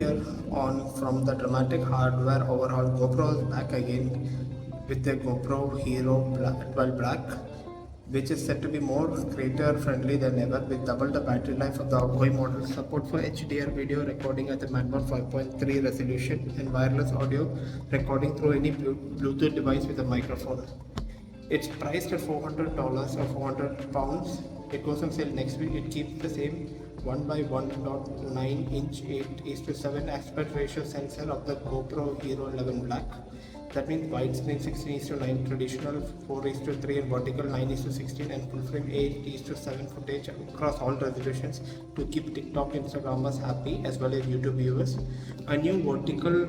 here on from the dramatic hardware overhaul. GoPro is back again with the GoPro Hero12 Black, which is said to be more creator friendly than ever with double the battery life of the outgoing model, support for HDR video recording at the manual 5.3 resolution, and wireless audio recording through any Bluetooth device with a microphone. It's priced at $400 or 400 pounds. It goes on sale next week. It keeps the same 1 by 1.9 inch 8:7 aspect ratio sensor of the GoPro Hero11 Black. That means widescreen 16:9, traditional 4:3, and vertical 9:16, and full frame 8:7 footage across all resolutions to keep TikTok Instagrammers happy as well as YouTube viewers. A new vertical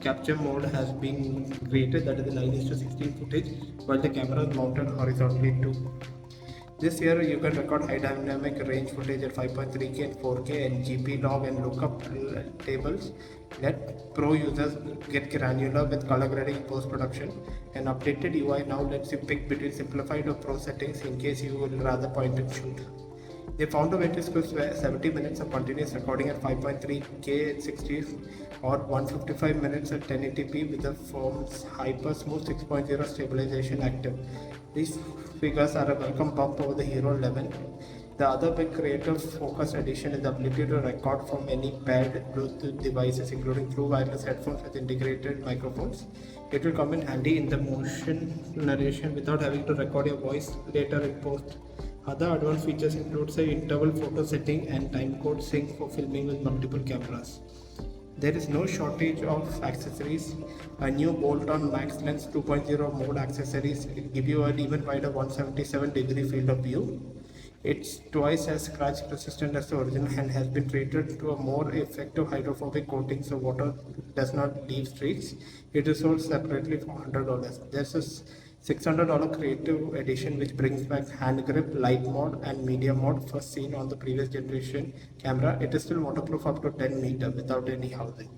capture mode has been created, that is the 9:16 footage, while the camera is mounted horizontally too. This year you can record high dynamic range footage at 5.3K and 4K and GP log and lookup tables. Let pro users get granular with color grading in post-production. An updated UI now lets you pick between simplified or pro settings in case you would rather point and shoot. They found a way to squeeze 70 minutes of continuous recording at 5.3K at 60 or 155 minutes at 1080p with the phone's hyper smooth 6.0 stabilization active. These figures are a welcome bump over the Hero 11. The other big creative focused addition is the ability to record from any paired Bluetooth devices, including through wireless headphones with integrated microphones. It will come in handy in the motion narration without having to record your voice later in post. Other advanced features include interval photo setting and timecode sync for filming with multiple cameras. There is no shortage of accessories. A new bolt-on max lens 2.0 mode accessories give you an even wider 177-degree field of view. It's twice as scratch resistant as the original and has been treated to a more effective hydrophobic coating so water does not leave streaks. It is sold separately for $100. There's a $600 creative edition which brings back hand grip, light mode and media mode first seen on the previous generation camera. It is still waterproof up to 10 meters without any housing.